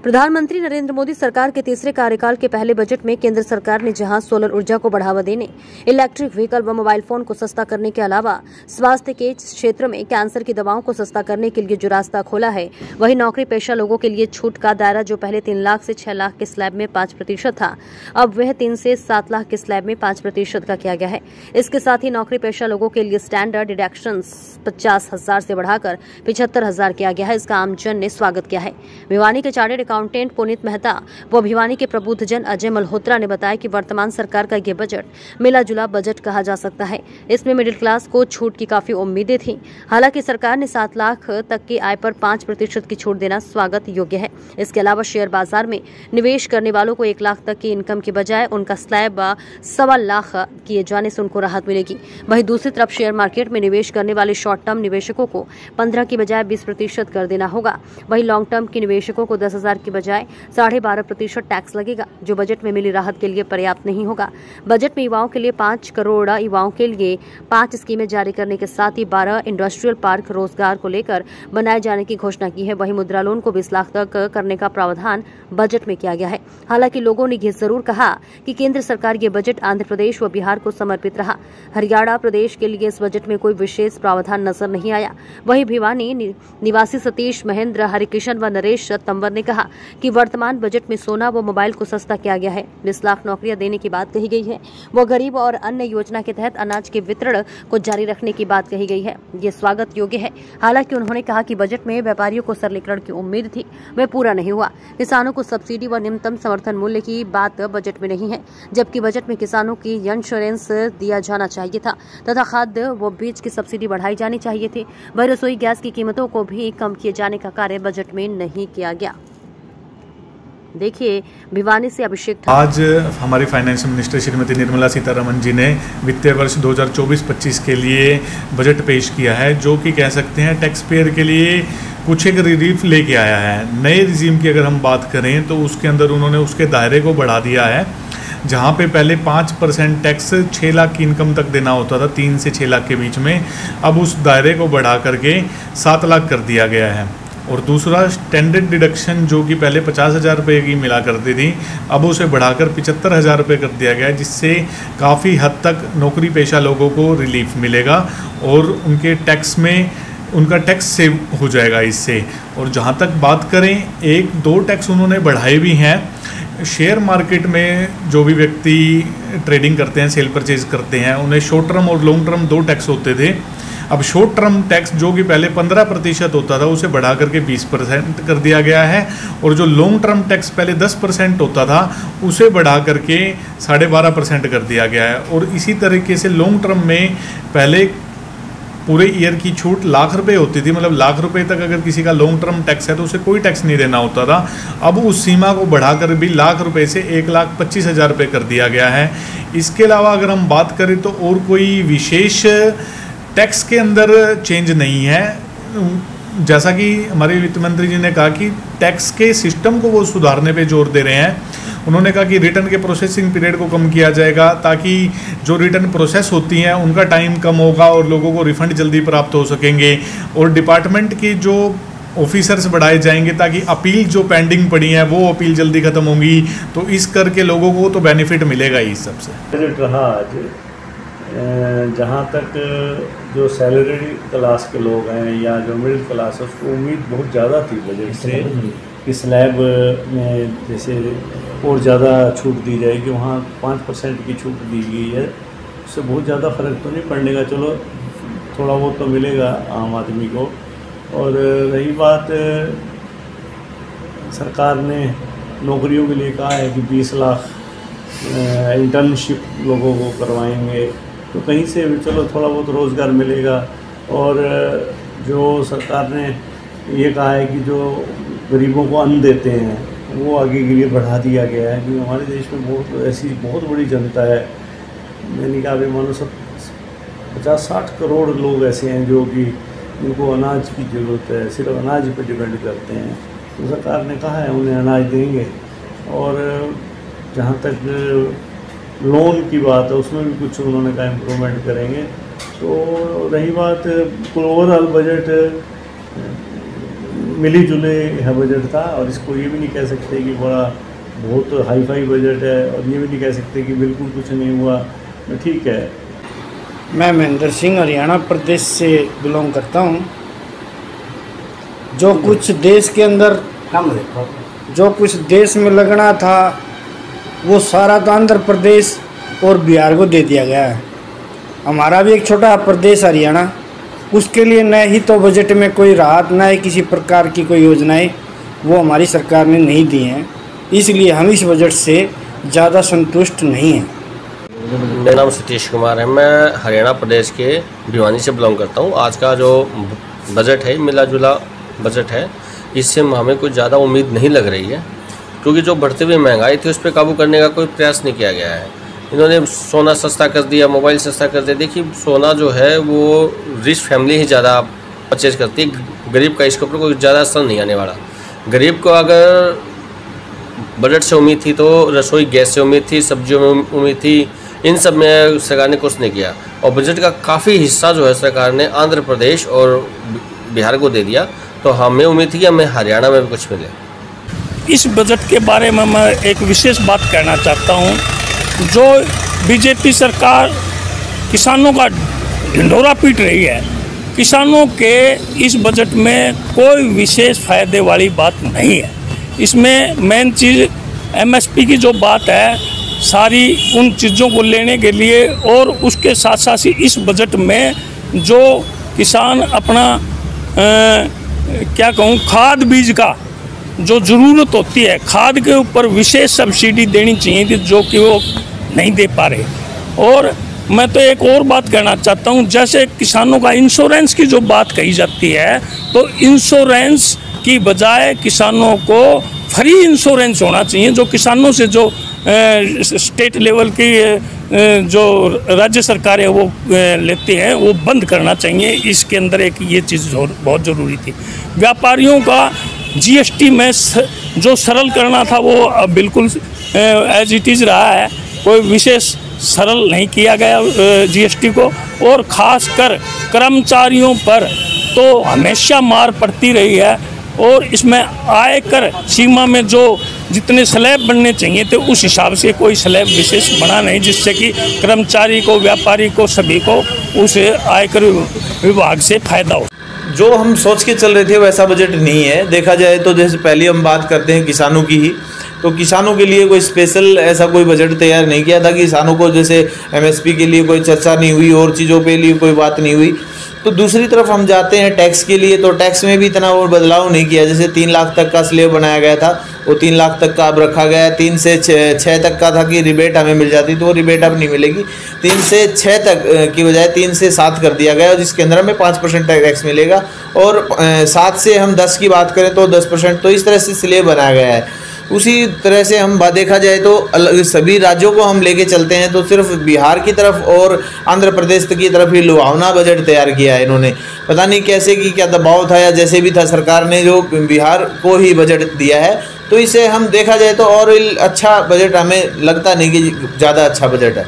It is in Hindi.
प्रधानमंत्री नरेंद्र मोदी सरकार के तीसरे कार्यकाल के पहले बजट में केंद्र सरकार ने जहां सोलर ऊर्जा को बढ़ावा देने, इलेक्ट्रिक व्हीकल व मोबाइल फोन को सस्ता करने के अलावा स्वास्थ्य के क्षेत्र में कैंसर की दवाओं को सस्ता करने के लिए जो रास्ता खोला है, वहीं नौकरी पेशा लोगों के लिए छूट का दायरा जो पहले 3 लाख से 6 लाख के स्लैब में 5% था, अब वह 3 से 7 लाख के स्लैब में 5% का किया गया है। इसके साथ ही नौकरी पेशा लोगों के लिए स्टैंडर्ड डिडक्शन 50,000 से बढ़ाकर 75,000 किया गया है। इसका आमजन ने स्वागत किया है। भिवानी के चार्टर्ड अकाउंटेंट पुनीत मेहता व भिवानी के प्रबुद्धजन अजय मल्होत्रा ने बताया कि वर्तमान सरकार का ये बजट मिला जुला बजट कहा जा सकता है। इसमें मिडिल क्लास को छूट की काफी उम्मीदें थी। हालांकि सरकार ने 7 लाख तक की आय पर 5% की छूट देना स्वागत योग्य है। इसके अलावा शेयर बाजार में निवेश करने वालों को 1 लाख तक की इनकम की बजाय उनका स्लैब 1.25 लाख किए जाने से उनको राहत मिलेगी। वहीं दूसरी तरफ शेयर मार्केट में निवेश करने वाले शॉर्ट टर्म निवेशकों को 15 की बजाय 20% कर देना होगा। वहीं लॉन्ग टर्म के निवेशकों को 10,000 की बजाय 12.5% टैक्स लगेगा, जो बजट में मिली राहत के लिए पर्याप्त नहीं होगा। बजट में युवाओं के लिए 5 करोड़ युवाओं के लिए 5 स्कीमें जारी करने के साथ ही 12 इंडस्ट्रियल पार्क रोजगार को लेकर बनाए जाने की घोषणा की है। वहीं मुद्रा लोन को 20 लाख तक करने का प्रावधान बजट में किया गया है। हालांकि लोगों ने यह जरूर कहा कि केंद्र सरकार ये बजट आंध्र प्रदेश व बिहार को समर्पित रहा। हरियाणा प्रदेश के लिए इस बजट में कोई विशेष प्रावधान नजर नहीं आया। वहीं भिवानी निवासी सतीश महेंद्र, हरिकिशन व नरेश तंवर ने कहा कि वर्तमान बजट में सोना व मोबाइल को सस्ता किया गया है। 20 लाख नौकरियां देने की बात कही गई है। वो गरीब और अन्य योजना के तहत अनाज के वितरण को जारी रखने की बात कही गई है। ये स्वागत योग्य है। हालांकि उन्होंने कहा कि बजट में व्यापारियों को सरलीकरण की उम्मीद थी, वह पूरा नहीं हुआ। किसानों को सब्सिडी व न्यूनतम समर्थन मूल्य की बात बजट में नहीं है, जबकि बजट में किसानों की इंश्योरेंस दिया जाना चाहिए था तथा खाद्य व बीज की सब्सिडी बढ़ाई जानी चाहिए थी। वह रसोई गैस की कीमतों को भी कम किए जाने का कार्य बजट में नहीं किया गया। देखिए, भिवानी से अभिषेक। आज हमारी फाइनेंस मिनिस्टर श्रीमती निर्मला सीतारमण जी ने वित्तीय वर्ष 2024-25 के लिए बजट पेश किया है, जो कि कह सकते हैं टैक्स पेयर के लिए कुछ एक रिलीफ लेके आया है। नए रिजीम की अगर हम बात करें तो उसके अंदर उन्होंने उसके दायरे को बढ़ा दिया है। जहाँ पे पहले 5% टैक्स 6 लाख की इनकम तक देना होता था, 3 से 6 लाख के बीच में, अब उस दायरे को बढ़ा करके 7 लाख कर दिया गया है। और दूसरा स्टैंडर्ड डिडक्शन जो कि पहले 50,000 रुपये की मिला करती थी, अब उसे बढ़ाकर 75,000 रुपये कर दिया गया है, जिससे काफ़ी हद तक नौकरी पेशा लोगों को रिलीफ मिलेगा और उनके टैक्स में उनका टैक्स सेव हो जाएगा इससे। और जहाँ तक बात करें, 1-2 टैक्स उन्होंने बढ़ाए भी हैं। शेयर मार्केट में जो भी व्यक्ति ट्रेडिंग करते हैं, सेल परचेज करते हैं, उन्हें शॉर्ट टर्म और लॉन्ग टर्म 2 टैक्स होते थे। अब शॉर्ट टर्म टैक्स जो कि पहले 15% होता था, उसे बढ़ा करके 20% कर दिया गया है। और जो लॉन्ग टर्म टैक्स पहले 10% होता था, उसे बढ़ा करके 12.5% कर दिया गया है। और इसी तरीके से लॉन्ग टर्म में पहले पूरे ईयर की छूट लाख रुपए होती थी, मतलब लाख रुपए तक अगर किसी का लॉन्ग टर्म टैक्स है तो उसे कोई टैक्स नहीं देना होता था। अब उस सीमा को बढ़ाकर भी लाख रुपए से 1,25,000 रुपये कर दिया गया है। इसके अलावा अगर हम बात करें तो और कोई विशेष टैक्स के अंदर चेंज नहीं है। जैसा कि हमारे वित्त मंत्री जी ने कहा कि टैक्स के सिस्टम को वो सुधारने पे जोर दे रहे हैं। उन्होंने कहा कि रिटर्न के प्रोसेसिंग पीरियड को कम किया जाएगा, ताकि जो रिटर्न प्रोसेस होती हैं उनका टाइम कम होगा और लोगों को रिफंड जल्दी प्राप्त हो सकेंगे। और डिपार्टमेंट की जो ऑफिसर्स बढ़ाए जाएंगे, ताकि अपील जो पेंडिंग पड़ी है वो अपील जल्दी ख़त्म होंगी। तो इस करके लोगों को तो बेनिफिट मिलेगा ही सबसे। रहा आज जहाँ तक जो सैलरी क्लास के लोग हैं या जो मिडिल क्लास है, उसको उम्मीद बहुत ज़्यादा थी बजट से कि स्लैब में जैसे और ज़्यादा छूट दी जाएगी, वहाँ 5% की छूट दी गई है। उससे बहुत ज़्यादा फ़र्क तो नहीं पड़ने का, चलो थोड़ा बहुत तो मिलेगा आम आदमी को। और रही बात, सरकार ने नौकरियों के लिए कहा है कि 20 लाख इंटर्नशिप लोगों को करवाएंगे, तो कहीं से चलो थोड़ा बहुत रोज़गार मिलेगा। और जो सरकार ने ये कहा है कि जो गरीबों को अन्न देते हैं वो आगे के लिए बढ़ा दिया गया है, क्योंकि हमारे देश में ऐसी बहुत बड़ी जनता है। मैंने कहा अभी मानो 50-60 करोड़ लोग ऐसे हैं जो कि उनको अनाज की ज़रूरत है, सिर्फ अनाज पर डिपेंड करते हैं। तो सरकार ने कहा है उन्हें अनाज देंगे। और जहाँ तक लोन की बात है, उसमें भी कुछ उन्होंने कहा इम्प्रूवमेंट करेंगे। तो रही बात ओवरऑल बजट मिली जुले यह बजट था, और इसको ये भी नहीं कह सकते कि बड़ा बहुत हाई फाई बजट है, और ये भी नहीं कह सकते कि बिल्कुल कुछ नहीं हुआ। ठीक है। मैं महेंद्र सिंह हरियाणा प्रदेश से बिलोंग करता हूँ। जो कुछ देश के अंदर जो कुछ देश में लगना था वो सारा तो आंध्र प्रदेश और बिहार को दे दिया गया है। हमारा भी एक छोटा प्रदेश हरियाणा, उसके लिए न ही तो बजट में कोई राहत, न ही किसी प्रकार की कोई योजनाएं वो हमारी सरकार ने नहीं दी हैं, इसलिए हम इस बजट से ज़्यादा संतुष्ट नहीं हैं। मेरा नाम सतीश कुमार है। मैं हरियाणा प्रदेश के भिवानी से बिलोंग करता हूँ। आज का जो बजट है, मिला जुला बजट है, इससे हमें कुछ ज़्यादा उम्मीद नहीं लग रही है, क्योंकि जो बढ़ती हुई महंगाई थी उस पर काबू करने का कोई प्रयास नहीं किया गया है। इन्होंने सोना सस्ता कर दिया, मोबाइल सस्ता कर दिया। देखिए, सोना जो है वो रिच फैमिली ही ज़्यादा परचेज करती है, गरीब का इसके ऊपर कोई ज़्यादा असर नहीं आने वाला। गरीब को अगर बजट से उम्मीद थी तो रसोई गैस से उम्मीद थी, सब्जियों में उम्मीद थी, इन सब में सरकार ने कुछ नहीं किया। और बजट का काफ़ी हिस्सा जो है सरकार ने आंध्र प्रदेश और बिहार को दे दिया, तो हमें उम्मीद थी कि हमें हरियाणा में भी कुछ मिले। इस बजट के बारे में मैं एक विशेष बात कहना चाहता हूँ। जो बीजेपी सरकार किसानों का ढिंढोरा पीट रही है, किसानों के इस बजट में कोई विशेष फायदे वाली बात नहीं है। इसमें मेन चीज़ एमएसपी की जो बात है, सारी उन चीज़ों को लेने के लिए, और उसके साथ साथ ही इस बजट में जो किसान अपना क्या कहूँ, खाद बीज का जो ज़रूरत होती है, खाद के ऊपर विशेष सब्सिडी देनी चाहिए थी, जो कि वो नहीं दे पा रहे। और मैं तो एक और बात कहना चाहता हूँ, जैसे किसानों का इंश्योरेंस की जो बात कही जाती है, तो इंश्योरेंस की बजाय किसानों को फ्री इंश्योरेंस होना चाहिए। जो किसानों से जो स्टेट लेवल की जो राज्य सरकार है वो लेते हैं, वो बंद करना चाहिए। इसके अंदर एक ये चीज़ बहुत ज़रूरी थी। व्यापारियों का जीएसटी में जो सरल करना था वो बिल्कुल एज इट इज़ रहा है, कोई विशेष सरल नहीं किया गया जीएसटी को। और ख़ासकर कर्मचारियों पर तो हमेशा मार पड़ती रही है, और इसमें आयकर सीमा में जो जितने स्लैब बनने चाहिए थे उस हिसाब से कोई स्लैब विशेष बना नहीं, जिससे कि कर्मचारी को, व्यापारी को, सभी को उस आयकर विभाग से फ़ायदा हो। जो हम सोच के चल रहे थे वैसा बजट नहीं है। देखा जाए तो जैसे पहले हम बात करते हैं किसानों की ही, तो किसानों के लिए कोई स्पेशल ऐसा कोई बजट तैयार नहीं किया था। किसानों को जैसे एमएसपी के लिए कोई चर्चा नहीं हुई, और चीज़ों पे लिए कोई बात नहीं हुई। तो दूसरी तरफ हम जाते हैं टैक्स के लिए, तो टैक्स में भी इतना और बदलाव नहीं किया। जैसे 3 लाख तक का स्लेब बनाया गया था, वो 3 लाख तक का अब रखा गया है। 3 से 6 तक का था कि रिबेट हमें मिल जाती, तो वो रिबेट अब नहीं मिलेगी। 3 से 6 तक की बजाय 3 से 7 कर दिया गया, जिसके अंदर हमें 5% टैक्स मिलेगा। और 7 से हम 10 की बात करें तो 10%। तो इस तरह से स्लेब बनाया गया है। उसी तरह से हम देखा जाए तो सभी राज्यों को हम लेके चलते हैं तो सिर्फ बिहार की तरफ और आंध्र प्रदेश की तरफ ही लुभावना बजट तैयार किया है इन्होंने। पता नहीं कैसे कि क्या दबाव था या जैसे भी था, सरकार ने जो बिहार को ही बजट दिया है। तो इसे हम देखा जाए तो और अच्छा बजट हमें लगता नहीं कि ज़्यादा अच्छा बजट है।